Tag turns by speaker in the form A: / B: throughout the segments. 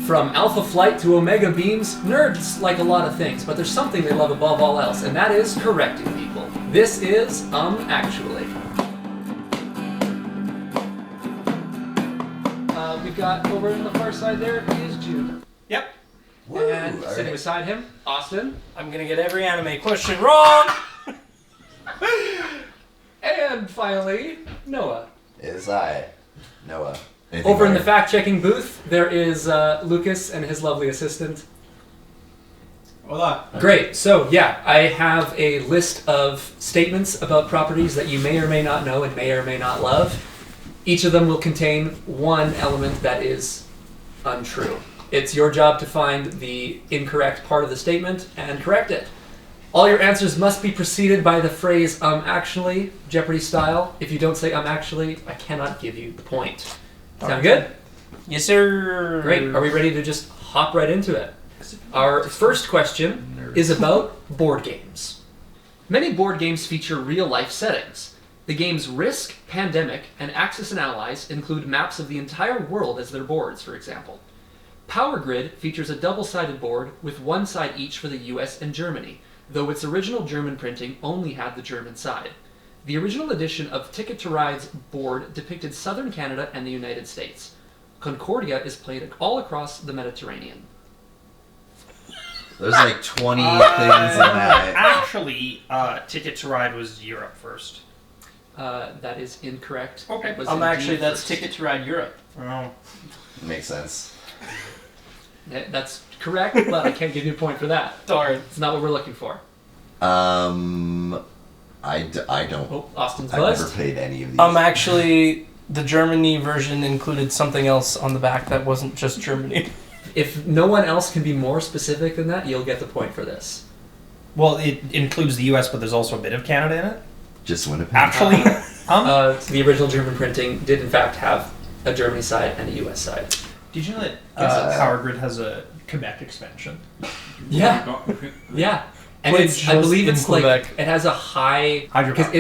A: From alpha flight to omega beams, nerds like a lot of things, but there's something they love above all else, and that is correcting people. This is, actually. We've got over on the far side there is Jude.
B: Yep.
A: And sitting beside him, Austin.
B: I'm gonna get every anime question wrong!
A: And finally, Noah.
C: It is I, Noah.
A: Over in the fact-checking booth, there is Lucas and his lovely assistant.
D: Hola.
A: Great. So, yeah, I have a list of statements about properties that you may or may not know and may or may not love. Each of them will contain one element that is untrue. It's your job to find the incorrect part of the statement and correct it. All your answers must be preceded by the phrase, actually, Jeopardy style. If you don't say, actually, I cannot give you the point. Sound good?
B: Yes, sir.
A: Great. Are we ready to just hop right into it? Our first question is about board games. Many board games feature real-life settings. The games Risk, Pandemic, and Axis and Allies include maps of the entire world as their boards, for example. Power Grid features a double-sided board with one side each for the US and Germany, though its original German printing only had the German side. The original edition of Ticket to Ride's board depicted southern Canada and the United States. Concordia is played all across the Mediterranean.
C: There's like 20 things in that.
B: Actually, Ticket to Ride was Europe first.
A: That is incorrect.
B: Okay.
A: It was
B: Actually,
A: indeed
B: that's
A: first.
B: Ticket to Ride Europe. Oh.
C: Makes sense.
A: That's correct, but I can't give you a point for that.
B: Darn.
A: It's not what we're looking for.
C: I don't.
A: Oh, Austin's
C: I've never
A: buzzed.
C: played any of these.
E: Actually, the Germany version included something else on the back that wasn't just Germany.
A: If no one else can be more specific than that, you'll get the point for this.
B: Well, it includes the US, but there's also a bit of Canada in it.
C: Just Winnipeg.
B: Actually,
A: The original German printing did in fact have a Germany side and a US side.
B: did you know that Power Grid has a Quebec expansion?
A: Yeah. Yeah. And
E: Which
A: I
E: was
A: believe
E: in
A: it's like,
E: Quebec.
A: it has a high...
B: Hydropower.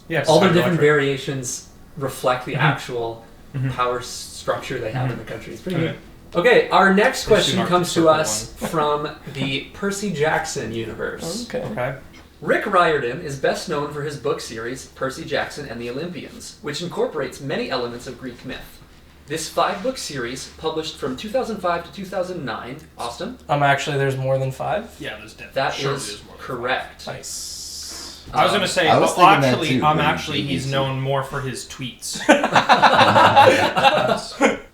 A: It all the different variations reflect the
B: Mhm.
A: actual
B: Mhm.
A: power structure they have in the country. It's pretty
B: Okay.
A: good. Okay, our next
B: Let's do
A: question
B: Arctic
A: comes to
B: Circle
A: us from the Percy Jackson universe.
B: Okay.
A: Rick Riordan is best known for his book series, Percy Jackson and the Olympians, which incorporates many elements of Greek myth. This 5-book series, published from 2005 to 2009, Austin?
E: Actually, there's more than 5.
B: Yeah, there's definitely.
A: That
B: surely
A: is
B: there's more than
A: correct.
E: Nice.
B: I was gonna say,
C: I was
B: well,
C: thinking that
B: actually,
C: too, but
B: actually,
C: it's
B: he's
C: easy.
B: known more for his tweets.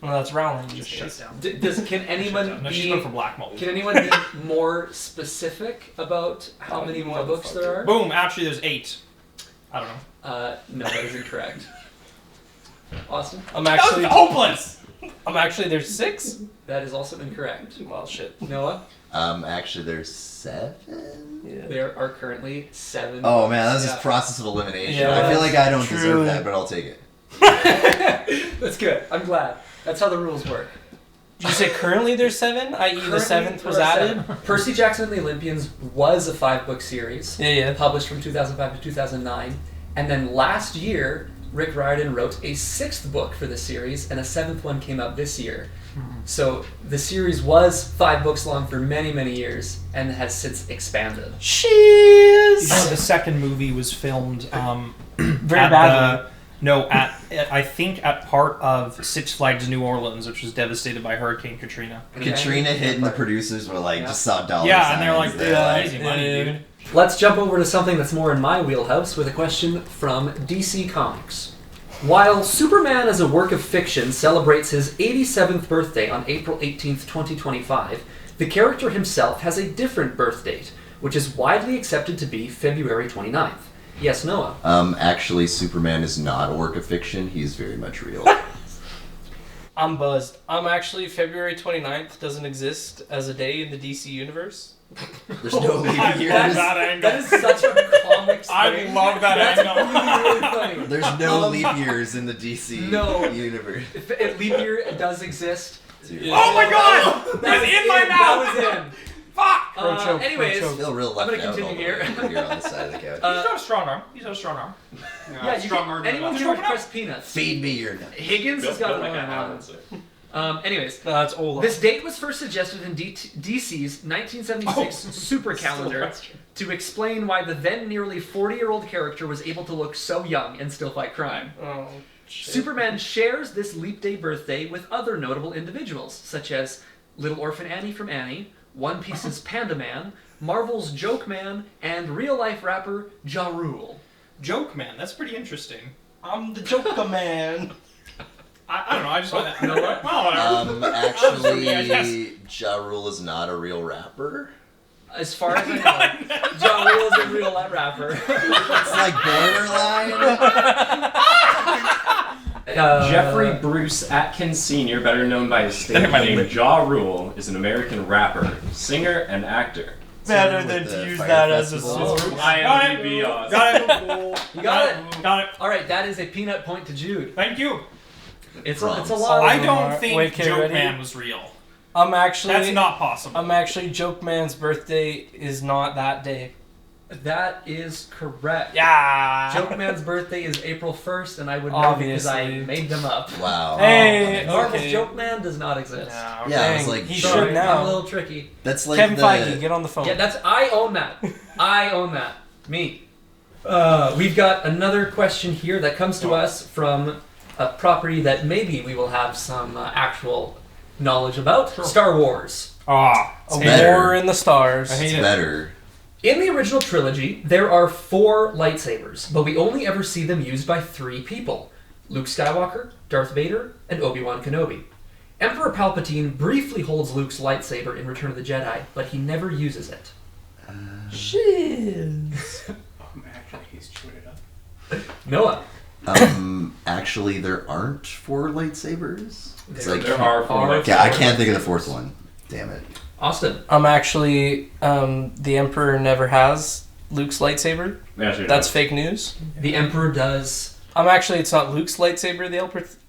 E: Well, that's Rowling.
B: Just shut down.
A: Can anyone
B: No, she's
A: be...
B: known for black mold.
A: Can anyone be more specific about how many more books there are?
B: Boom! Actually, there's 8. I don't know.
A: No, that is incorrect. Austin?
E: Actually,
B: hopeless.
E: actually, there's 6.
A: That is also incorrect.
E: Well, shit.
A: Noah?
C: Actually, there's 7.
E: Yeah.
A: There are currently 7
C: Oh
A: books.
C: man, that's
A: Yeah.
C: just process of elimination.
E: Yeah,
C: I feel like I don't
E: true.
C: deserve that, but I'll take it.
A: That's good. I'm glad. That's how the rules work.
E: Did you say currently there's 7? I.e. the
A: Currently,
E: 7th was
A: there are
E: added?
A: 7. Percy Jackson and the Olympians was a 5-book series,
E: Yeah.
A: published from 2005 to 2009. And then last year, Rick Riordan wrote a 6th book for the series, and a 7th one came out this year. So the series was 5 books long for many, many years, and has since expanded.
E: Shiz!
B: The second movie was filmed
E: Very
B: at
E: badly.
B: I think at part of Six Flags New Orleans, which was devastated by Hurricane Katrina.
C: Katrina hit and the producers were like,
A: Yeah.
C: just saw dollar
B: Yeah, and they're
C: signs.
B: like,
C: They're
B: easy money, dude.
A: Let's jump over to something that's more in my wheelhouse with a question from DC Comics. While Superman as a work of fiction celebrates his 87th birthday on April 18th, 2025, the character himself has a different birth date, which is widely accepted to be February 29th. Yes, Noah?
C: Actually, Superman is not a work of fiction. He's very much real.
E: I'm buzzed. Actually, February 29th doesn't exist as a day in the DC universe.
C: There's no leap years.
A: That is such a comic
B: I
A: thing.
B: love that
A: That's
B: angle.
A: really, really funny.
C: There's no leap years in the DC
A: No.
C: universe.
A: If leap year does exist.
C: Dude.
E: Yeah.
B: Oh my god!
A: That
B: That's
A: was
B: in my
A: That
B: mouth!
A: was in.
B: Fuck!
E: Pro choke,
A: Anyways,
E: pro
C: I
E: choke.
C: feel real
A: I'm
C: left
A: gonna
C: out
A: continue
C: all the
A: here.
C: way over here on the side of the couch.
B: He's got a strong arm. He's got a strong arm.
A: yeah, you can, anyone can request peanuts.
C: Feed me your nut.
A: Higgins has got
D: Built
A: a
D: like
A: long
D: a
A: arm.
D: Howitzer.
A: Anyways,
E: No, that's Olaf.
A: this date was first suggested in DC's 1976 Super Calendar to explain why the then nearly 40-year-old character was able to look so young and still fight crime.
E: Oh, shit.
A: Superman shares this leap day birthday with other notable individuals, such as Little Orphan Annie from Annie, One Piece's Panda Man, Marvel's Joke Man, and real-life rapper Ja Rule.
B: Joke man, that's pretty interesting.
E: I'm the Joker Man.
B: I don't know. I just want that. Well, whatever.
C: Actually, Ja Rule is not a real rapper.
A: As far as I know, Ja Rule is a real rapper.
C: It's like borderline.
F: Jeffrey Bruce Atkins Sr., better known by his stage
B: My
F: name
B: lip.
F: Ja Rule, is an American rapper, singer, and actor.
E: Better
C: With
E: than
C: the
E: to use
C: Fire
E: that as a
C: Festival.
E: sword.
F: IMDb odds.
B: Got it.
A: You got it.
B: Got it.
A: All right, that is a peanut point to Jude.
B: Thank you.
A: It's
C: Props.
A: a lot.
B: I don't think
E: Wait, okay,
B: Joke
E: ready?
B: Man was real.
E: That's
B: That's not possible.
E: Joke Man's birthday is not that day.
A: That is correct.
E: Yeah.
A: Joke Man's birthday is April 1st, and I would know because I
E: Obviously.
A: made them up.
C: Wow.
E: Hey,
A: Marvel's
E: okay.
A: Joke Man does not exist.
B: Yeah,
C: Yeah, I was
E: Dang,
C: like,
E: he
A: Sorry,
E: should
A: I'm a
E: now.
A: little tricky.
C: that's like
E: Kevin
C: the.
E: Feige, get on the phone.
A: Yeah, I own that. I own that. Me. We've got another question here that comes to us from a property that maybe we will have some actual knowledge about. Star Wars.
B: Ah,
E: A
C: better.
E: war in the stars.
B: I hate
C: It's
B: it.
C: better.
A: In the original trilogy, there are 4 lightsabers, but we only ever see them used by 3 people. Luke Skywalker, Darth Vader, and Obi-Wan Kenobi. Emperor Palpatine briefly holds Luke's lightsaber in Return of the Jedi, but he never uses it.
E: Shiz.
D: Actually, he's chewing it up.
A: Noah.
C: Actually, there aren't 4 lightsabers. It's like
F: There are 4
C: yeah, I can't think of the 4th one. Damn it.
A: Austin.
E: Actually, the Emperor never has Luke's lightsaber.
F: Actually,
E: That's fake news.
A: The Emperor does.
E: Actually, it's not Luke's lightsaber the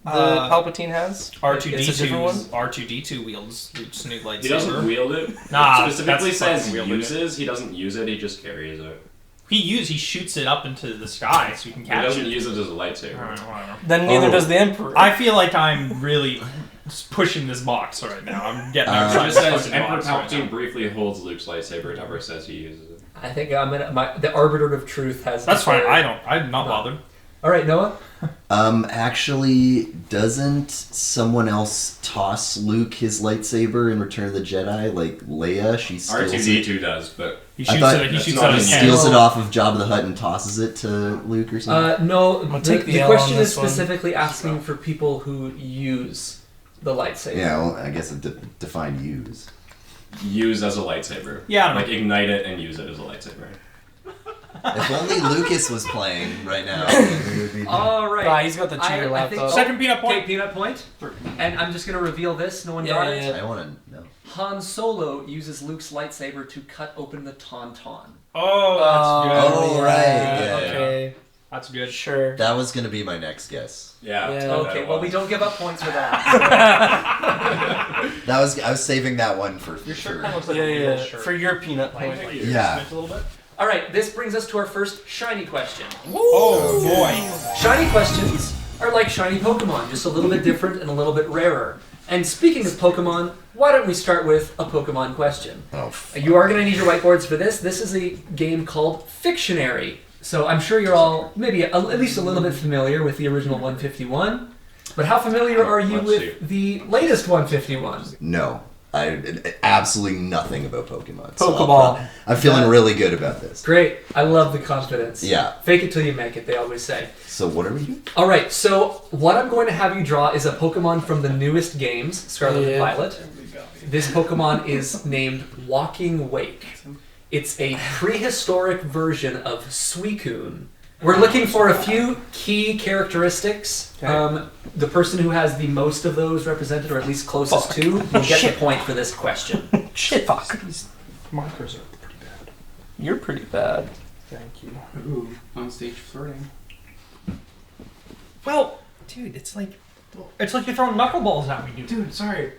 E: Palpatine has. It's a different one.
B: R2D2 wields Luke's new lightsaber.
F: He doesn't wield it.
B: Nah,
F: It specifically
B: that's
F: says
B: fucking wielding it.
F: uses. He doesn't use it. He just carries it.
B: He shoots it up into the sky so you can
F: He
B: catch
F: doesn't
B: it.
F: use it as a
B: I
F: lightsaber.
B: don't know, whatever.
E: Then neither does the Emperor.
B: I feel like I'm really pushing this box right now. I'm getting
F: It
B: outside
F: just
B: this
F: says
B: fucking
F: Emperor
B: box right
F: Palpatine
B: now.
F: briefly holds Luke's lightsaber. It never says he uses it.
A: I think I'm gonna. The arbiter of truth has.
B: That's fine.
A: decided-
B: I'm not bothered.
A: All right, Noah.
C: Actually, doesn't someone else toss Luke his lightsaber in Return of the Jedi? Like Leia, she steals it.
F: R2D2 does, but
B: He
C: I
B: shoots
C: thought
B: it. He
F: that's
B: shoots
F: not
B: out
F: in
B: his
F: here.
B: hand.
C: Steals it off of Jabba the Hutt and tosses it to Luke or something.
A: No.
E: gonna
A: The,
E: take the
A: the
E: L
A: question
E: on
A: is
E: this one.
A: specifically asking for people who use the lightsaber.
C: Yeah, well, I guess it defined use.
F: use as a lightsaber.
B: Yeah, I don't
F: like ignite it and use it as a lightsaber.
C: If only Lucas was playing right now. It would be-
A: All right.
E: He's got the cheater
A: I think-
E: laptop.
B: Second peanut
A: Okay,
B: point.
A: peanut point. And I'm just gonna reveal this. No one
E: Yeah,
A: got
E: yeah,
A: it.
E: yeah.
C: I want to know.
A: Han Solo uses Luke's lightsaber to cut open the tauntaun.
B: Oh, that's good.
C: Oh, right, yeah.
E: Okay.
B: That's good.
E: Sure.
C: That was going to be my next guess.
F: Yeah.
E: Yeah.
A: Okay, well we don't give up points for that.
C: I was saving that one for
B: Your shirt
C: sure.
B: kind of looks like
E: Yeah,
B: a
E: yeah.
B: real shirt.
E: For your peanut
B: Like,
E: point.
C: Yeah.
B: a little bit.
A: All right, this brings us to our first shiny question.
B: Oh boy.
A: Shiny questions are like shiny Pokemon, just a little bit different and a little bit rarer. And speaking of Pokemon, why don't we start with a Pokemon question?
C: Oh,
A: You are going to need your whiteboards for this. This is a game called Fictionary. So I'm sure you're all maybe at least a little bit familiar with the original 151. But how familiar are you
F: Let's
A: with the latest 151?
C: no. Absolutely nothing about Pokemon.
E: Pokeball.
C: I'm feeling really good about this.
A: Great. I love the confidence.
C: Yeah.
A: Fake it till you make it, they always say.
C: So what are we doing?
A: All right, so what I'm going to have you draw is a Pokemon from the newest games, Scarlet and
E: Yeah.
A: Violet. This Pokemon is named Walking Wake. It's a prehistoric version of Suicune. We're looking for a few key characteristics. The person who has the most of those represented, or at least closest to, will get the point for this question.
E: Shit, fuck.
D: These markers are pretty bad.
E: You're pretty bad.
D: Thank you. Ooh, on stage flirting.
B: Well, dude, it's like you're throwing knuckleballs at me, dude.
D: Dude, sorry.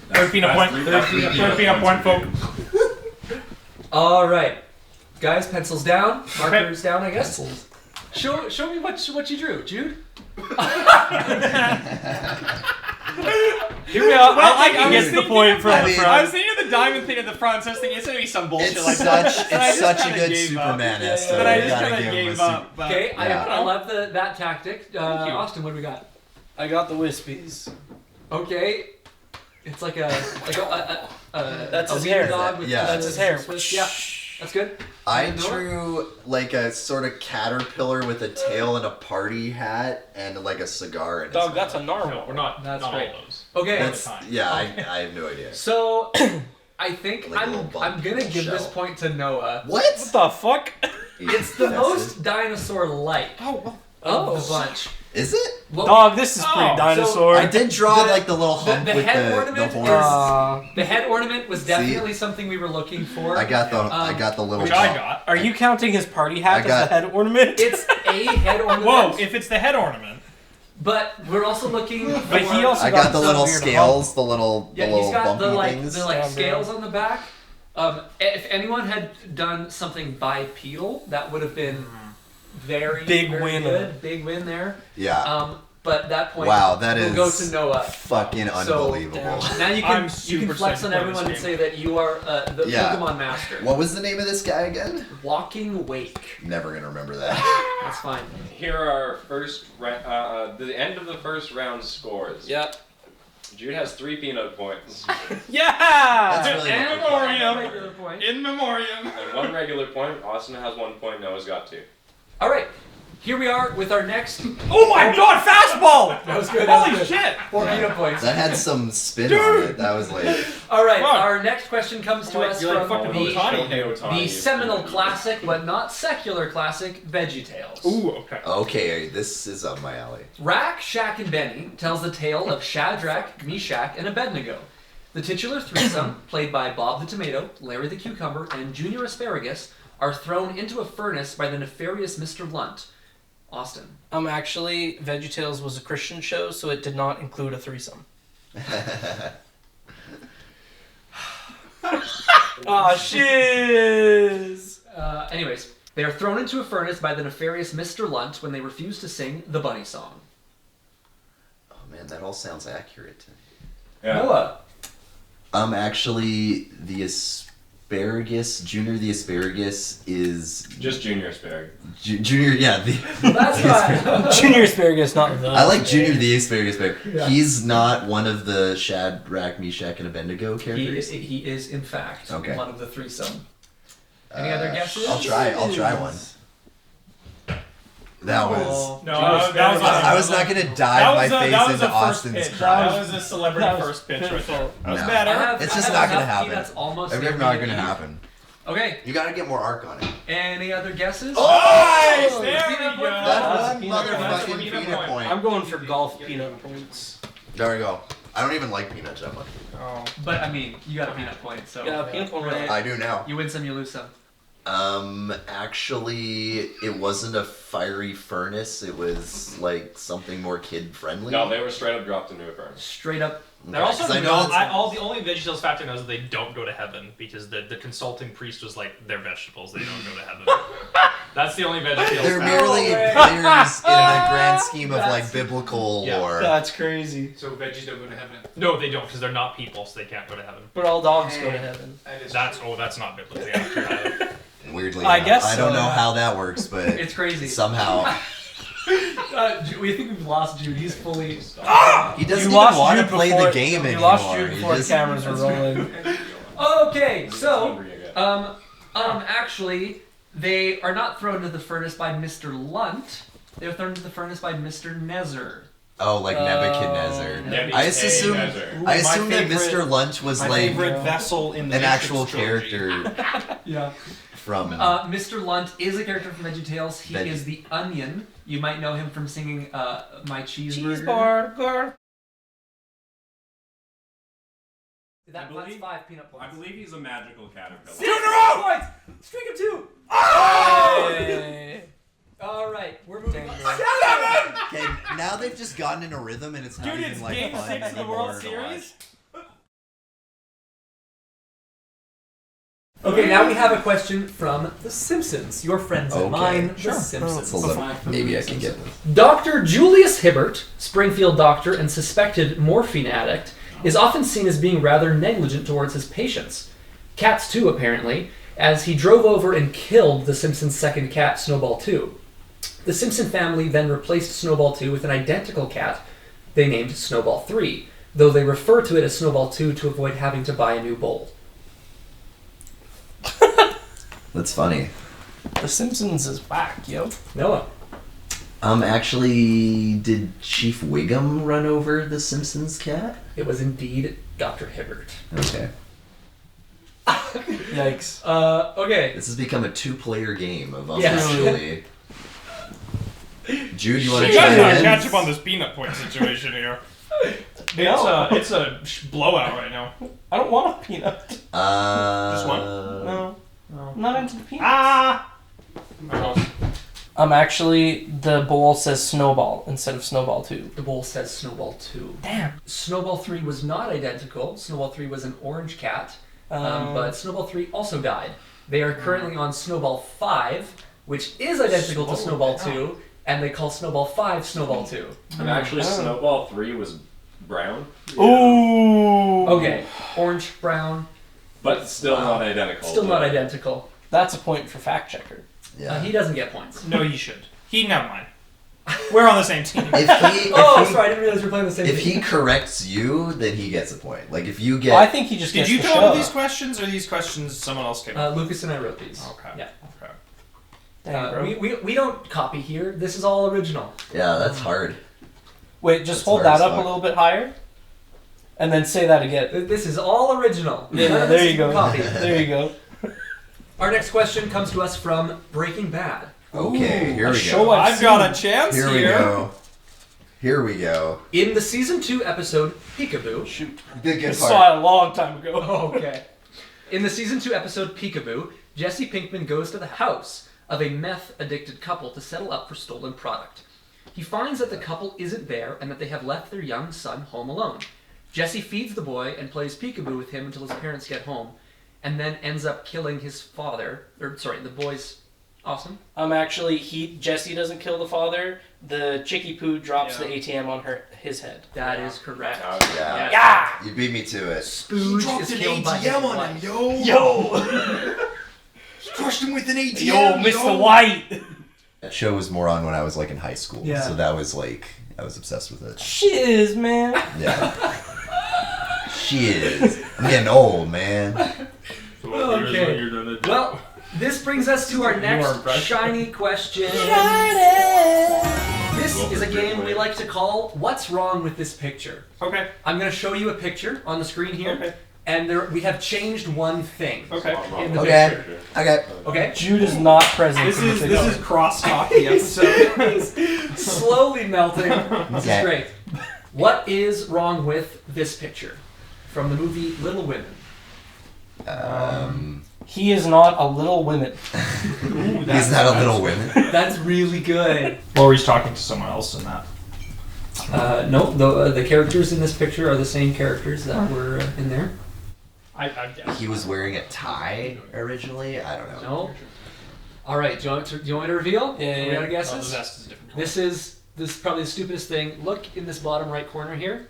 B: Third peanut point. Third peanut point, folks.
A: All right, guys, pencils down, markers down, I guess. Show me what you drew, Jude.
E: Here we are.
G: Well,
E: I can
G: I
E: get
G: was
E: the point from
C: I
E: the
C: mean-
G: I
E: front.
G: was thinking of the diamond thing at the front, so I was thinking it's gonna be some bullshit
C: It's
G: like that.
C: such
G: But I
C: it's
G: just
C: such a
G: kinda
C: good
G: gave up.
C: Superman esque.
G: But I
C: You
G: just
C: gotta
G: kind of
C: give him a
G: gave
C: super-
G: up. But
A: Okay,
C: Yeah.
A: I love that tactic.
G: you.
A: Austin, what do we got?
E: I got the Wispies.
A: Okay, it's like a
E: That's
A: a
E: his
A: wiener
E: hair.
A: dog with
C: Yeah.
E: That's his hair.
A: Yeah, that's good.
C: I
A: Noah?
C: drew like a sort of caterpillar with a tail and a party hat and like a cigar in his
E: Dog, that's a
C: mouth.
E: narwhal.
G: no, we're not.
A: That's
G: not
A: great.
G: all those.
A: Okay,
C: That's,
G: time.
C: yeah, I have no idea.
A: so I think
C: Like a little bump
A: I'm gonna give this
C: shell.
A: point to Noah.
C: What?
E: What the fuck?
A: It's the most dinosaur-like of the bunch.
C: Is it?
A: What
E: Dog, this is pretty
G: Oh,
E: dinosaur.
C: I did draw
A: The-
C: like the little hump
A: the
C: with
A: head
C: the
A: ornament
C: horns.
A: The head ornament was definitely something we were looking for.
C: I got the little.
G: Which I
C: bump.
G: got.
E: Are you counting his party hat
C: I
E: as
C: got-
E: the head ornament?
A: It's a head ornament.
G: Whoa! If it's the head ornament,
A: But we're also looking for...
E: But he also
C: I got the
E: some
C: little
E: weird
C: scales, the little
A: Yeah,
C: little
A: he's got
C: bumpy
A: the
C: things.
E: Yeah,
A: scales on the back. If anyone had done something bipedal, that would have been very
E: Big
A: very
E: win.
A: good. Big win there.
C: Yeah.
A: But at that point,
C: Wow, that
A: we'll
C: is
A: go to Noah.
C: fucking
A: So,
C: unbelievable.
A: Now you
G: I'm
A: can
G: super
A: flex on
G: psyched to play
A: everyone
G: this
A: and
G: game.
A: say that you are the
C: Yeah.
A: Pokemon master.
C: What was the name of this guy again?
A: Walking Wake.
C: Never gonna remember that.
A: That's fine.
F: Here are our the end of the first round scores.
E: Yep.
F: Jude has 3 peanut points
E: Yeah!
C: That's really
G: and
C: good.
G: memoriam.
A: Regular point.
G: In memoriam.
F: and 1 regular point. Austin has 1 point. Noah's got 2.
A: All right. Here we are with our next.
G: Oh my god, fastball!
A: That was good.
G: Holy shit!
A: 4 peanut points.
C: That had some spin on it. That was like.
A: All right.
G: Fuck.
A: Our next question comes to us
G: You're like
A: from
G: fucking Otani.
A: the seminal classic, but not secular classic, VeggieTales.
G: Ooh, okay.
C: Okay, this is up my alley.
A: Rack, Shack, and Benny tells the tale of Shadrach, Meshach, and Abednego. The titular threesome, played by Bob the Tomato, Larry the Cucumber, and Junior Asparagus, are thrown into a furnace by the nefarious Mr. Lunt. Austin.
E: Actually, VeggieTales was a Christian show, so it did not include a threesome. Ah, shiz!
A: Anyways, they are thrown into a furnace by the nefarious Mr. Lunt when they refuse to sing the bunny song.
C: Oh man, that all sounds accurate to me.
F: Yeah.
A: Noah.
C: Actually, the asparagus, Junior the asparagus is
F: Just Junior Asparagus.
C: Junior. Yeah,
A: That's right.
E: Junior Asparagus, not the.
C: I like Junior the asparagus, but
A: Yeah.
C: he's not one of the Shadrach, Meshach, and Abednego characters.
A: He is in fact
C: Okay.
A: one of the threesome. Any other guesses?
C: I'll try one. That was.
G: No, that was
C: I was not gonna dive my face into Austin's
G: pitch.
C: crowd.
G: That was a celebrity
E: That was
G: first pitch right
E: pitiful.
G: there. That was
C: No.
G: better.
C: It's just
A: I
C: not
A: have
C: gonna
A: enough
C: happen.
A: peanuts almost
C: It's
A: every
C: not
A: day.
C: gonna happen.
A: Okay.
C: You gotta get more arc on it.
A: Any other guesses?
G: Nice!
A: Oh,
G: There we
A: peanut
G: go.
A: butter.
C: That's one
E: peanut
C: motherfucking
G: point.
C: peanut point.
E: I'm going for golf peanut points.
C: There we go. I don't even like peanuts that much.
G: Oh.
A: But I mean, you got a peanut point, so
E: Yeah, peanut point. Right.
C: I do now.
A: you win some, you lose some.
C: Actually, it wasn't a fiery furnace. It was like something more kid friendly.
F: No, they were straight up dropped into a furnace.
A: Straight up.
G: They're also
C: I know
G: all the only VeggieTales factor knows that they don't go to heaven because the consulting priest was like they're vegetables, they don't go to heaven. That's the only VeggieTales
C: they're
G: factor.
C: merely players in the grand scheme of like biblical
G: Yeah.
C: lore.
E: That's crazy.
D: So veggies don't go to heaven.
G: No, they don't because they're not people, so they can't go to heaven.
E: But all dogs go to heaven.
D: That is
G: That's not biblically accurate.
C: Weirdly,
E: I
C: enough.
E: guess
C: I don't
E: so.
C: know how that works, but
A: It's crazy.
C: somehow
A: We think we've lost Jude. He's fully.
C: he doesn't even want to play the game
E: You
C: anymore.
E: lost Jude
C: He
E: before the
C: just-
E: cameras were rolling.
A: Okay, so
F: Hungry again.
A: actually, they are not thrown into the furnace by Mr. Lunt. They were thrown into the furnace by Mr. Nezer.
C: Oh, like Nebuchadnezzar.
F: Nebuchadnezzar.
C: I assume
G: My
C: that
G: favorite-
C: Mr. Lunch was
G: My
C: like
G: favorite vessel in the
C: an
G: Matrix
C: actual
G: trilogy.
C: character
A: Yeah.
C: from.
A: Mr. Lunt is a character from VeggieTales. He
C: Veggie.
A: is the Onion. You might know him from singing "My Cheeseburger."
E: Cheeseburger.
A: That's 5 peanut points.
F: I believe he's a magical caterpillar.
A: 2 in a row! Points! Streak of 2!
E: Hey.
A: All right, we're moving on.
C: Okay, now they've just gotten in a rhythm and it's not
G: Dude,
C: even
G: it's
C: like
G: game
C: fun
G: 6 of the
C: anymore
G: World
C: to
G: Series.
A: Okay, now we have a question from The Simpsons. Your friends and
C: Okay,
A: mine,
B: sure.
A: The Simpsons.
C: It's a little, maybe I can get this.
A: Dr. Julius Hibbert, Springfield doctor and suspected morphine addict, is often seen as being rather negligent towards his patients. Cats too, apparently, as he drove over and killed the Simpsons' second cat, Snowball 2. The Simpson family then replaced Snowball 2 with an identical cat they named Snowball 3, though they refer to it as Snowball 2 to avoid having to buy a new bowl.
C: That's funny.
E: The Simpsons is back, yo.
A: Noah.
C: Actually, did Chief Wiggum run over the Simpsons cat?
A: It was indeed Dr. Hibbert.
C: Okay.
E: Yikes.
A: Okay.
C: This has become a 2-player game of us
A: Yes.
C: actually. Jude, you want to
B: You
C: try
B: guys gotta
C: again?
B: catch up on this peanut point situation here. It's a blowout right now.
E: I don't want a peanut.
B: Just one?
E: No. I'm not into the peanuts.
B: Ah!
E: Actually, the bowl says Snowball instead of Snowball 2.
A: The bowl says Snowball 2.
E: Damn.
A: Snowball 3 was not identical. Snowball 3 was an orange cat, but Snowball 3 also died. They are currently on Snowball 5, which is identical to Snowball 2, and they call Snowball 5 Snowball 2.
F: And actually, Snowball 3 was brown,
E: Ooh.
A: Okay, orange, brown,
F: but still not identical.
A: still not identical.
E: That's a point for fact checker.
C: Yeah.
A: He doesn't get points.
B: No, you should. Never mind. We're on the same team.
A: Sorry, I didn't realize we're playing the same
C: If
A: thing.
C: he corrects you, then he gets a point. Like if you get,
E: Well, I think he just
B: Did
E: gets
B: you
E: the
B: come up with
E: show.
B: these questions, or these questions someone else came up with?
A: Lucas and I wrote these.
B: Okay.
A: Yeah.
B: Okay.
E: Dang, bro.
A: We don't copy here. This is all original.
C: yeah, that's hard.
E: Wait, just
C: That's
E: hold
C: hard
E: that
C: as
E: up a
C: fuck.
E: little bit higher. And then say that again.
A: This is all original. None
E: Yeah,
A: of
E: there
A: this
E: you
A: is
E: go.
A: Copy.
E: There you go.
A: Our next question comes to us from Breaking Bad.
C: Okay, here
E: a
C: we
E: show
C: go.
B: I've got a chance
C: Here we go. Here we go.
A: In the season 2 episode Peekaboo.
E: Shoot.
C: The
E: I
C: good
E: saw
C: part.
E: it a long time ago.
A: Okay. In the season 2 episode Peekaboo, Jesse Pinkman goes to the house of a meth-addicted couple to settle up for stolen product. He finds that the couple isn't there and that they have left their young son home alone. Jesse feeds the boy and plays peekaboo with him until his parents get home, and then ends up killing his father. The boy's awesome.
E: Actually, Jesse doesn't kill the father. The Chicky Poo drops
B: Yeah.
E: the ATM on his head.
A: That is correct.
C: Yeah.
E: Yeah.
C: You beat me to it.
A: Spooge is killed by his wife.
C: yo. He crushed him with an ATM.
E: Yo, Mr. White.
C: That show was more on when I was like in high school.
A: Yeah.
C: So that was like I was obsessed with it.
E: Shiz, man.
C: Yeah. Shiz. I'm getting old, man.
A: Okay. Well, this brings us to our next shiny question. This is a game we like to call What's Wrong with This Picture?
B: Okay.
A: I'm going to show you a picture on the screen here,
B: Okay.
A: and we have changed one thing
B: Okay.
A: in the
C: Okay.
A: picture.
C: Okay.
A: Okay?
E: Jude is not present.
B: This
E: in the
B: is
E: picture.
B: crosstalk the episode.
A: Slowly melting. This
C: Okay.
A: is great. What is wrong with this picture from the movie Little Women?
E: He is not a Little Women.
C: He's not a little women.
A: That's really good.
B: Or he's talking to someone else in that.
A: No, the characters in this picture are the same characters that were in there.
B: I guess.
C: He was wearing a tie originally. I don't know.
A: No. All right. Do you want me to reveal?
E: Yeah.
A: We got
B: Oh, the
A: guesses.
B: vest is different.
A: This is probably the stupidest thing. Look in this bottom right corner here.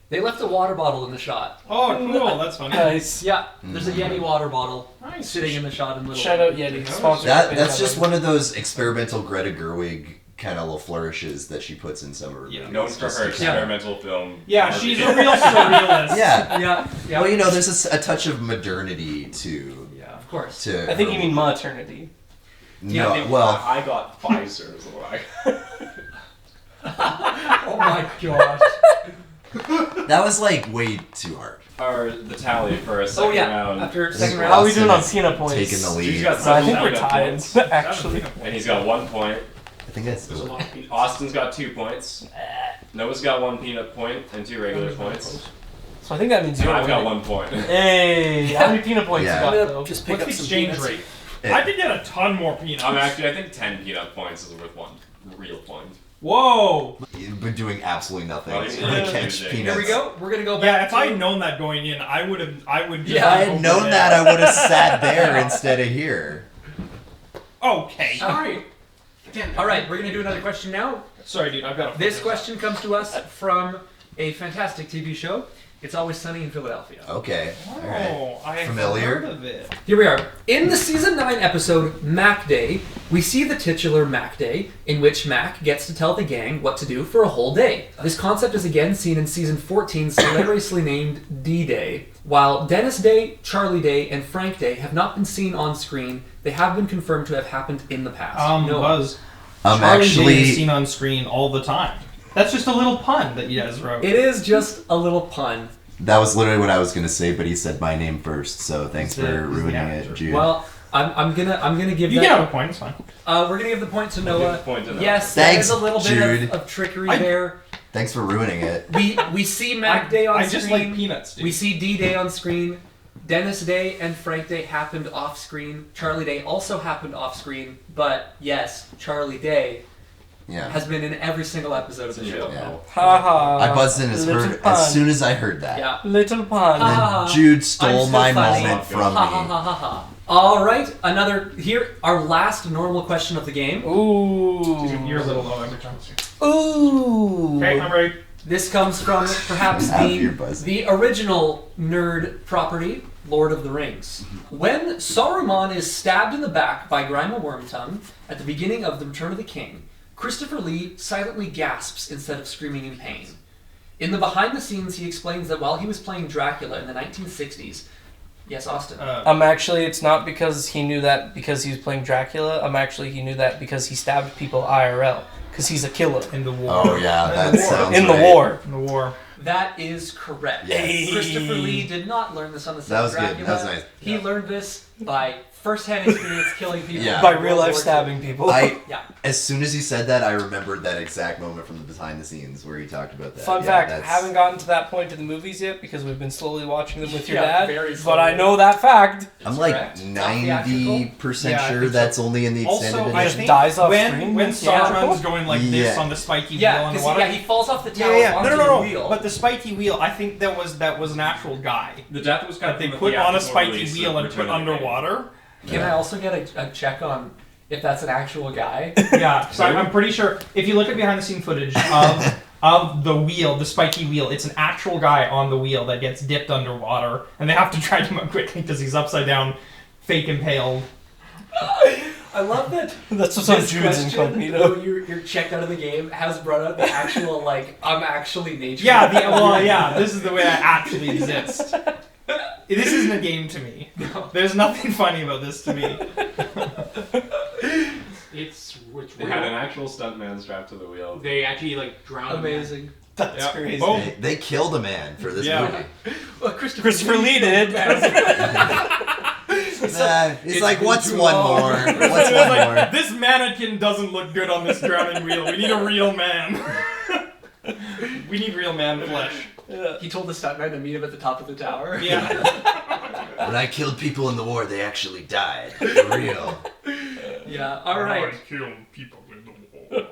A: They left a water bottle in the shot.
B: Oh, cool. That's funny.
E: Nice.
A: Yeah, there's a Yeti water bottle
B: Nice.
A: sitting in the shot in Little
E: Shout
A: Women.
E: out Yeti. Sponsor.
C: That's just one of those experimental Greta Gerwig kind of little flourishes that she puts in some of her
B: Yeah.
C: movies.
F: Known for
C: just
F: her
C: to-
F: experimental film.
B: Yeah, she's a real surrealist.
C: Yeah.
A: Yeah.
C: Well, you know, there's a touch of modernity to.
A: Yeah, of course.
C: To
E: I think
C: her-
E: you mean maternity.
C: No,
A: Yeah,
C: well,
F: I got Pfizer's.
A: Oh my gosh.
C: that was like way too hard.
F: Or the tally for a second
A: Oh yeah.
F: round.
A: After
C: This
A: second
C: is
A: round.
E: How are we doing on
C: Austin
E: peanut points?
C: Taking the
F: She's
C: lead.
F: got
E: So I think
F: seven
E: we're
F: peanut
E: tied.
F: points.
E: Actually.
F: And he's got 1 point.
C: I think that's
B: There's a lot of peanuts.
F: Austin's got 2 points. Noah's got 1 peanut point and 2 regular points.
E: So I think that means
F: And
E: you're
F: I've got
E: winning.
F: 1 point.
E: Hey, how many peanut points
C: Yeah.
E: you
A: I'm
E: got
A: gonna
E: though?
A: just pick
B: What's
A: up
B: the
A: some
B: exchange
A: peanuts.
B: rate?
C: Yeah.
B: I could get a ton more peanuts.
F: I think 10 peanut points is worth 1 real point.
B: Whoa!
C: You've been doing absolutely nothing.
F: Oh,
C: to
F: yeah.
C: catch peanuts.
A: Here we go. We're gonna go back.
B: Yeah, if
A: to...
B: I had known that going in, I would have. Just
C: If I had known that, I would have sat there instead of here.
B: Okay.
D: Sorry. Again.
A: All right, we're gonna do another question now.
B: Sorry, dude. I've got.
A: This question comes to us from a fantastic TV show. It's Always Sunny in Philadelphia.
C: Okay. All right.
B: Oh, I
C: Familiar?
B: heard of it.
A: Here we are. In the season 9 episode Mac Day, we see the titular Mac Day, in which Mac gets to tell the gang what to do for a whole day. This concept is again seen in season 14's hilariously named D-Day. While Dennis Day, Charlie Day, and Frank Day have not been seen on screen, they have been confirmed to have happened in the past.
B: Buzz.
C: I'm
B: Charlie Day
C: actually.
B: is seen on screen all the time. That's just a little pun that you guys wrote.
A: It is just a little pun.
C: That was literally what I was gonna say, but he said my name first, so thanks for ruining it, Jude.
A: Well, I'm gonna give
B: You
A: that.
B: can have a point. It's fine.
A: We're gonna give the point to Noah.
F: point to Noah.
A: Yes,
C: Thanks,
A: there's a little
C: Jude.
A: bit of trickery
B: I-
A: there.
C: Thanks for ruining it.
A: We see Mac Day on
B: I
A: screen.
B: just like peanuts, dude.
A: We see D-Day on screen. Dennis Day and Frank Day happened off screen. Charlie Day also happened off screen. But yes, Charlie Day
C: Yeah.
A: has been in every single episode of the show.
C: Yeah.
E: Haha.
C: I buzzed in as soon as I heard that.
A: Yeah.
E: Little pun.
A: Ha.
C: And then Jude
A: I'm
C: stole
A: still
C: my
A: funny.
C: moment from
A: Ha ha
C: me.
A: ha ha ha. All right, our last normal question of the game.
E: Ooh.
B: You're a little low every time.
E: Ooh.
B: Okay, I'm ready.
A: This comes from perhaps
C: Have your buzz.
A: the original nerd property, Lord of the Rings. When Saruman is stabbed in the back by Grima Wormtongue at the beginning of The Return of the King, Christopher Lee silently gasps instead of screaming in pain. In the behind the scenes, he explains that while he was playing Dracula in the 1960s, yes, Austin.
E: It's not because he knew that because he was playing Dracula. He knew that because he stabbed people IRL. Because he's a killer.
B: In the war.
C: Oh yeah, that sounds
E: In the
C: right.
E: war.
B: In the war.
A: That is correct.
C: Yes.
A: Christopher Lee did not learn this on the set
C: That
A: of
C: was good.
A: Dracula.
C: That was nice.
A: He learned this by first-hand experience killing people.
C: Yeah.
E: By
A: in
E: real
A: World
E: life
A: War
E: stabbing
A: II.
E: people.
A: Yeah.
C: As soon as he said that, I remembered that exact moment from the behind the scenes where he talked about that.
E: Fun
C: Yeah,
E: fact,
C: that's-
E: haven't gotten to that point in the movies yet because we've been slowly watching them with your
A: Yeah,
E: dad.
A: very
E: But
A: slowly.
E: I know that fact.
C: I'm like
A: correct.
C: 90%
B: Yeah, I
C: sure
B: think so.
C: that's only in the extended
B: Also, I
C: edition.
B: think
E: dies off
B: when
E: screen?
B: when
E: Yeah.
B: Sauron's going like this
C: Yeah.
B: on the spiky wheel
A: Yeah,
B: on the
A: because
B: water.
A: he falls off the tower
B: Yeah.
A: onto
B: No.
A: the wheel.
B: But the spiky wheel, I think that was an actual guy
D: The death was kind
B: that
D: of
B: they
D: from the
B: put on a
D: theatrical
B: spiky
D: release
B: wheel
D: of
B: and put
D: Return of the King.
B: underwater.
A: Can I also get a check on if that's an actual guy?
B: Yeah, so I'm pretty sure if you look at behind the scene footage of the wheel, the spiky wheel, it's an actual guy on the wheel that gets dipped underwater, and they have to drag him up quickly because he's upside down, fake impaled.
A: I love that.
E: That's what's on
A: This
E: Jude's
A: question,
E: incognito.
A: though you're checked out of the game, has brought up the actual, like, I'm actually nature.
B: Yeah, this is the way I actually exist. This isn't a game to me. There's nothing funny about this to me.
D: It's which
F: They had an actual stuntman strapped to the wheel.
D: They actually like drowned.
A: Amazing.
E: That's
B: Yeah.
E: crazy.
B: Oh.
C: They killed a man for this
B: Yeah.
C: movie.
A: Well,
E: Christopher Lee did.
C: He's like,
A: been
C: what's
A: too
C: one
A: long."
C: more?
B: It
C: What's
B: was
C: one
B: like,
C: more?
B: this mannequin doesn't look good on this drowning wheel. We need a real man. We need real man flesh.
A: He told the stuntman to meet him at the top of the tower.
B: Yeah.
C: When I killed people in the war, they actually died. For real.
A: Yeah, alright.
B: kill people in the war.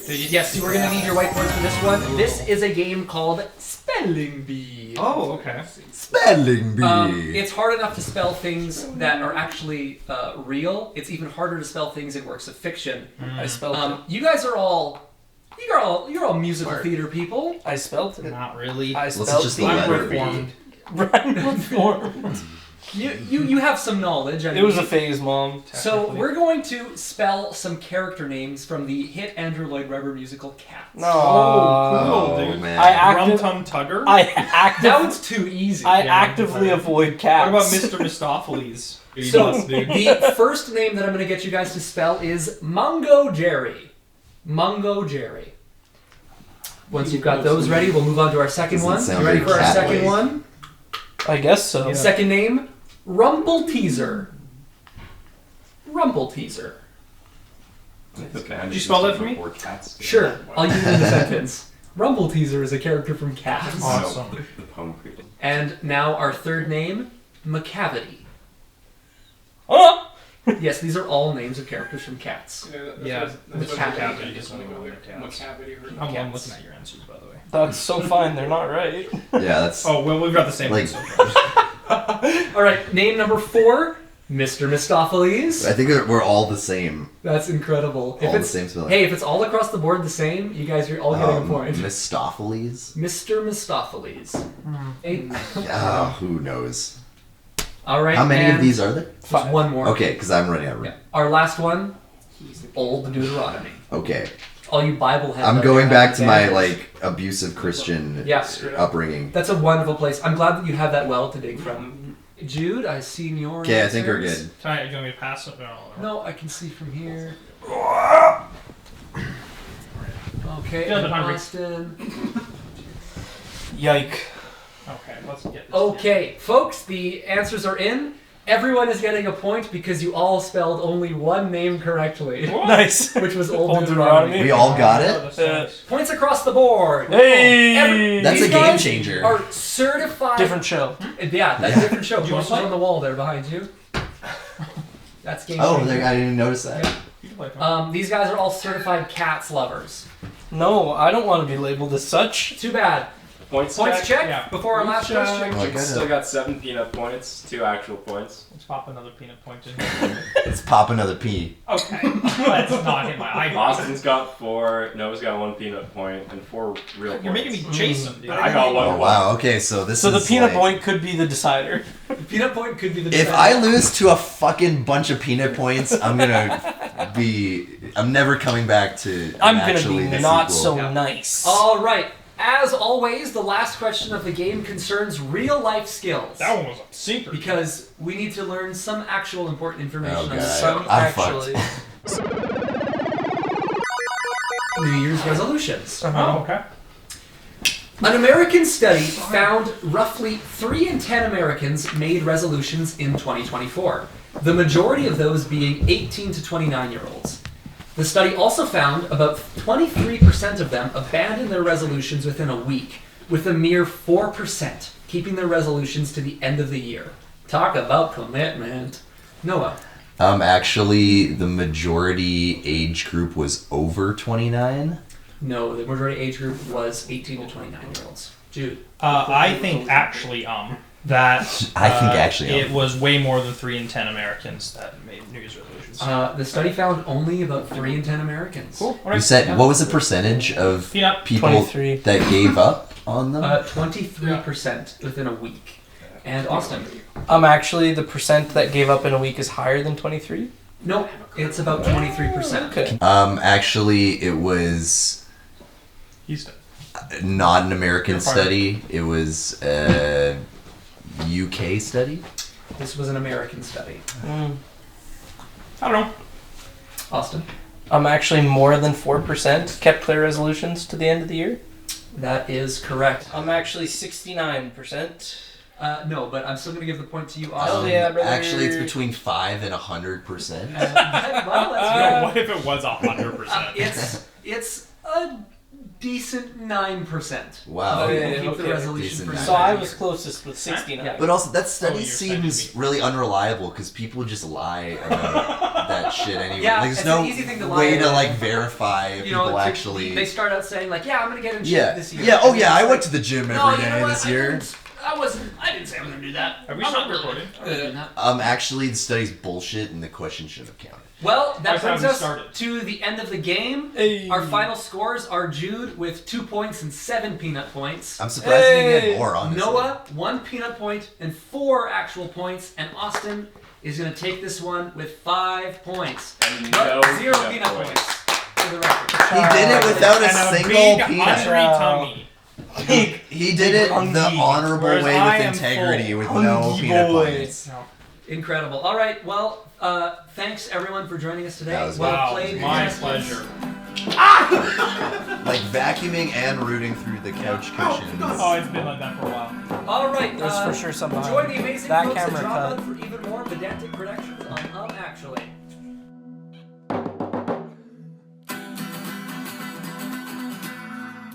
A: Yes, you are going to need your whiteboards for this one. This is a game called Spelling Bee.
B: Oh, okay.
C: Spelling bee.
A: It's hard enough to spell things that are actually real. It's even harder to spell things in works of fiction.
E: I spelled it.
A: You guys are all you're all musical theater people.
E: I spelled it.
B: Not really.
E: I
C: Let's
E: spelled
C: just
E: the
C: let
B: I'm
C: it be.
B: reformed.
E: I'm reformed.
A: You have some knowledge. I
E: It was a
A: mean.
E: phase, Mom.
A: So
B: technically.
A: we're going to spell some character names from the hit Andrew Lloyd Webber musical Cats.
E: No.
B: Oh, cool,
C: Oh,
B: dude.
C: man.
E: I
B: Rum
E: active-
B: Tum Tugger?
A: That one's too easy.
E: I
B: Yeah,
E: actively
B: right.
E: avoid cats.
B: What about Mr. Mistopheles?
A: So
B: Nuts, dude.
A: the first name that I'm going to get you guys to spell is Mungo Jerry. Mungo Jerry. Once you've got those ready, we'll move on to our second
C: Doesn't
A: one.
C: sound
A: You ready
C: very
A: for our
C: cat
A: second
C: like.
A: one?
E: I guess so.
B: Yeah.
A: Second name, Rumble Teaser. Rumble Teaser.
B: Did you spell that for me?
A: Sure, I'll use it in the sentence. Rumble Teaser is a character from Cats.
B: Awesome.
F: The poem created.
A: And now our third name, McCavity.
E: Oh!
A: Yes, these are all names of characters from Cats.
B: Yeah,
A: With
B: the
A: cat
B: cat
A: baby.
B: you just want to go with cats.
D: I'm
B: I'm looking at your answers, by the way.
E: That's so fine. They're not right.
C: Yeah, that's
B: Oh, well, we've got the same
C: Like-
B: one so far.
A: All right, name number 4, Mr. Mistopheles.
C: I think we're all the same.
A: That's incredible.
C: All the same spelling.
A: Hey, if it's all across the board the same, you guys are all getting a point.
C: Mistopheles?
A: Mr. Mistopheles. Hey.
C: Yeah, who knows?
A: All right.
C: How many of
A: and
C: these are there?
A: Just
E: 5.
A: one more.
C: Okay, because I'm running out of room.
A: Yeah. Our last one, Old Deuteronomy.
C: Okay.
A: All you Bible heads.
C: I'm
A: out
C: going
A: there
C: back
A: have
C: to my,
A: advantage.
C: like, abusive Christian
A: Yeah.
C: upbringing.
A: That's a wonderful place. I'm glad that you have that well to dig from. Jude, I've seen your.
C: Okay, I think we're
A: answers.
C: good.
B: Tonight, you want me to pass it?
A: No, I can see from here. Okay,
B: Feel the
A: and
B: hungry.
A: Austin.
E: Yike.
B: Okay, let's get this.
A: Okay, folks, the answers are in. Everyone is getting a point because you all spelled only one name correctly,
E: Nice.
A: which was Old
E: Old
A: Deuteronomy.
E: Deuteronomy.
C: We all got it?
A: Points across the board.
E: Hey!
C: That's
A: These
C: a game
A: guys
C: changer.
A: Are certified.
E: Different show.
A: Yeah, that's a different show.
B: Do you wanna
A: Posters
B: play?
A: on the wall there behind you. That's game.
C: Oh,
A: changer.
C: I didn't notice that.
A: Yeah.
B: You can play Tom.
A: These guys are all certified Cats lovers.
E: No, I don't want to be labeled as such.
A: Too bad.
F: Points
A: Points check
B: Yeah.
A: before our last
B: Points check.
A: question.
C: Oh, I got
F: Still
C: it.
F: got 7 peanut points, 2 actual points.
B: Let's pop another peanut point in.
C: Let's pop another P.
B: Okay, let's not hit my eye.
F: Austin's got 4, Noah's got 1 peanut point, and 4 real points.
B: You're making me chase them, dude.
F: I got 1
C: Oh,
F: point.
C: wow. Okay, so this
E: So
C: is
E: the peanut
C: like,
E: point could be the decider.
A: The peanut point could be the.
C: If I lose to a fucking bunch of peanut points, I'm never coming back to
E: I'm
C: actually
E: gonna be
C: the
E: not
C: sequel.
E: so
A: Yeah.
E: nice.
A: All right. As always, the last question of the game concerns real life skills.
B: That one was a sinker.
A: Because we need to learn some actual important information
C: Oh,
A: on
C: God.
A: some
C: I'm
E: Actually.
A: New Year's resolutions.
B: Oh, okay.
A: An American study found roughly 3 in 10 Americans made resolutions in 2024, the majority of those being 18 to 29-year-olds. The study also found about 23% of them abandoned their resolutions within a week, with a mere 4% keeping their resolutions to the end of the year. Talk about commitment. Noah.
C: Actually, the majority age group was over 29.
A: No, the majority age group was 18 to 29-year-olds. Jude.
B: I think actually, that
C: I think actually,
B: it was way more than 3 in 10 Americans that made New Year's resolutions.
A: The study found only about 3 in 10 Americans.
B: Cool. All
C: You
B: right.
C: said, what was the percentage of
B: Peanut.
C: people
E: 23.
C: that gave up on them?
A: 23% within a week. And Austin.
E: Actually, the percent that gave up in a week is higher than 23.
A: Nope, it's about 23%.
E: Okay.
C: Actually, it was
B: He's dead.
C: not an American
B: You're fired.
C: study. It was a UK study.
A: This was an American study.
B: I don't know.
A: Austin.
E: Actually, more than 4% kept their resolutions to the end of the year.
A: That is correct.
E: Actually 69%.
A: No, but I'm still going to give the point to you,
E: Oh,
A: Austin.
E: yeah, brother.
C: Actually, it's between 5 and 100%.
A: Well, that's
B: No,
A: right.
B: what if it was 100%?
A: It's a decent 9%.
C: Wow.
A: of people
E: Okay,
A: keep the
E: okay.
A: resolution
C: Decent
A: for
C: nine.
E: So I
A: the
E: was
A: year.
E: closest with 69.
A: Yeah.
C: But also, that study
B: you're
C: seems
B: sending
C: really unreliable because people just lie about that shit anyway.
A: Yeah,
C: like, there's
A: it's
C: no
A: an easy thing to lie
C: way to
A: about.
C: like verify if
A: You know,
C: people
A: to-
C: actually.
A: they start out saying like, "Yeah, I'm going to get in shape
C: yeah,
A: this year."
C: yeah. Oh
A: And
C: yeah,
A: it's
C: I
A: like,
C: went to the gym
A: "No,
C: every
A: you
C: day
A: know what?
C: this year.
A: I didn't say I'm going to do that.
B: Have we
A: I'm
B: stopped
A: not really
B: recording?
A: doing that."
C: Actually, the study's bullshit, and the question should have counted.
A: Well, that
B: That's how
A: brings
B: we
A: us
B: started.
A: to the end of the game.
E: Hey.
A: Our final scores are Jude with 2 points and 7 peanut points.
C: I'm surprised they didn't
E: Hey!
C: get more, honestly.
A: Noah, 1 peanut point and 4 actual points, and Austin is going to take this one with 5 points.
F: And
A: But
F: no
A: 0
F: peanut
A: peanut
F: points.
A: points for the record.
C: He did it without a
B: And
C: single
B: big
C: peanut.
B: hungry tummy.
C: He did it the
E: hungry.
C: honorable
B: Whereas
C: way
B: I
C: with
B: am
C: integrity,
B: full.
C: with no
E: Hungry
C: peanut
E: boy.
C: points.
A: Incredible. All right, well, thanks everyone for joining us today.
C: That was
A: well
B: Wow,
A: played,
B: my
A: contestants.
B: pleasure.
C: Like vacuuming and rooting through the couch cushions.
B: Oh, it's been like that for a while.
A: All right,
E: There's for sure some
A: join the amazing
E: that
A: folks at
E: camera
A: Dropout
E: cut.
A: for even more pedantic productions on Actually.